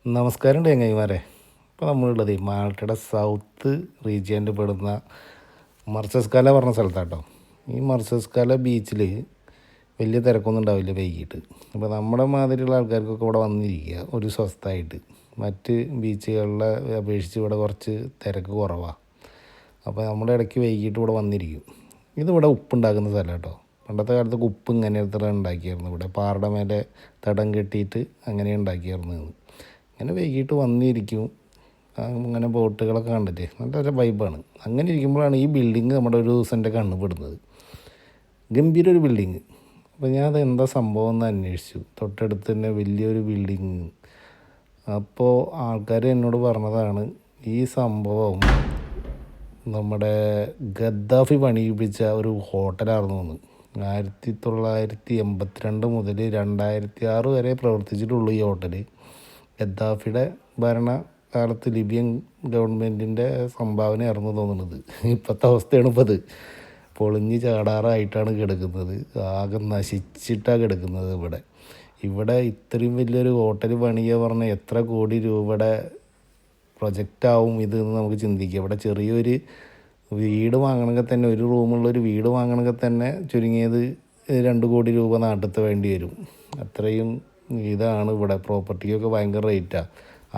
നമസ്കാരം ചങ്ങായിമാരെ. ഇപ്പോൾ നമ്മളുള്ളത് മാൾട്ടയുടെ സൗത്ത് റീജിയനിൽ പെടുന്ന മർസസ്കാല പറഞ്ഞ സ്ഥലത്താട്ടോ. ഈ മർസസ്കാല ബീച്ചിൽ വലിയ തിരക്കൊന്നും ഉണ്ടാവില്ല വൈകിട്ട്. അപ്പോൾ നമ്മുടെ മാതിരിയുള്ള ആൾക്കാർക്കൊക്കെ ഇവിടെ വന്നിരിക്കുക ഒരു സ്വസ്ഥമായിട്ട്. മറ്റ് ബീച്ചുകളിലെ അപേക്ഷിച്ച് ഇവിടെ കുറച്ച് തിരക്ക് കുറവാണ്. അപ്പോൾ നമ്മുടെ ഇടയ്ക്ക് വൈകിട്ട് ഇവിടെ വന്നിരിക്കും. ഇതിവിടെ ഉപ്പുണ്ടാക്കുന്ന സ്ഥലം കേട്ടോ. പണ്ടത്തെ കാലത്തൊക്കെ ഉപ്പ് ഇങ്ങനെ ഉണ്ടാക്കിയായിരുന്നു. ഇവിടെ പാറയുടെ മേലെ തടം കെട്ടിയിട്ട് അങ്ങനെ ഉണ്ടാക്കിയായിരുന്നു. അങ്ങനെ വൈകിട്ട് വന്നിരിക്കും. അങ്ങനെ ബോട്ടുകളൊക്കെ കണ്ടിട്ട് നല്ലൊരു വൈബാണ്. അങ്ങനെ ഇരിക്കുമ്പോഴാണ് ഈ ബിൽഡിങ് നമ്മുടെ ഒരു ദിവസം എൻ്റെ കണ്ണ് പെടുന്നത്. ഗംഭീര ഒരു ബിൽഡിങ്. അപ്പോൾ ഞാൻ അത് എന്താ സംഭവം എന്ന് അന്വേഷിച്ചു. തൊട്ടടുത്ത് തന്നെ വലിയൊരു ബിൽഡിങ്. അപ്പോൾ ആൾക്കാർ എന്നോട് പറഞ്ഞതാണ് ഈ സംഭവം നമ്മുടെ ഗദ്ദാഫി പണിയിപ്പിച്ച ഒരു ഹോട്ടലായിരുന്നു എന്ന്. 1982 മുതൽ 2006 വരെ പ്രവർത്തിച്ചിട്ടുള്ളൂ ഈ ഹോട്ടൽ. ഗദ്ദാഫിയുടെ ഭരണകാലത്ത് ലിബിയൻ ഗവൺമെൻറ്റിൻ്റെ സംഭാവനയായിരുന്നു തോന്നുന്നത്. ഇപ്പോഴത്തെ അവസ്ഥയാണ് ഇപ്പോൾ അത്. പൊളിഞ്ഞ് ചാടാറായിട്ടാണ് കിടക്കുന്നത്. ആകെ നശിച്ചിട്ടാണ് കിടക്കുന്നത്. ഇവിടെ ഇത്രയും വലിയൊരു ഹോട്ടൽ പണിയുക പറഞ്ഞാൽ എത്ര കോടി രൂപയുടെ പ്രൊജക്റ്റാവും ഇത് എന്ന് നമുക്ക് ചിന്തിക്കാം. ഇവിടെ ചെറിയൊരു വീട് വാങ്ങണമെങ്കിൽ തന്നെ, ഒരു റൂമുള്ളൊരു വീട് വാങ്ങണമെങ്കിൽ തന്നെ ചുരുങ്ങിയത് 2 കോടി രൂപ നാട്ടിലത്തെ വേണ്ടി വരും. അത്രയും ഇതാണ് ഇവിടെ. പ്രോപ്പർട്ടിക്കൊക്കെ ഭയങ്കര റേറ്റാണ്.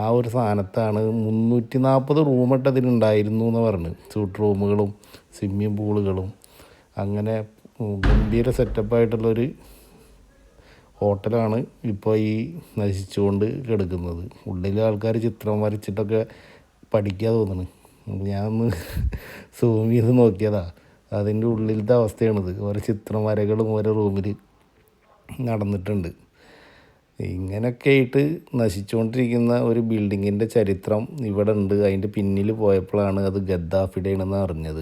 ആ ഒരു സാധനത്താണ് 340 റൂമിട്ട് അതിനുണ്ടായിരുന്നു എന്ന് പറഞ്ഞ്. സ്യൂട്ട് റൂമുകളും സ്വിമ്മിങ് പൂളുകളും അങ്ങനെ ഗംഭീര സെറ്റപ്പായിട്ടുള്ളൊരു ഹോട്ടലാണ് ഇപ്പോൾ ഈ നശിച്ചുകൊണ്ട് കിടക്കുന്നത്. ഉള്ളിലെ ആൾക്കാർ ചിത്രം വരച്ചിട്ടൊക്കെ പഠിക്കാൻ തോന്നുന്നു. ഞാനൊന്ന് സൂം ചെയ്ത് നോക്കിയതാ. അതിൻ്റെ ഉള്ളിലത്തെ അവസ്ഥയാണിത്. ഓരോ ചിത്രം വരകളും ഓരോ റൂമിൽ നടന്നിട്ടുണ്ട്. ഇങ്ങനെയൊക്കെ ആയിട്ട് നശിച്ചുകൊണ്ടിരിക്കുന്ന ഒരു ബിൽഡിങ്ങിൻ്റെ ചരിത്രം ഇവിടെ ഉണ്ട്. അതിൻ്റെ പിന്നിൽ പോയപ്പോഴാണ് അത് ഗദ്ദാഫിയുടെയാണെന്ന് അറിഞ്ഞത്.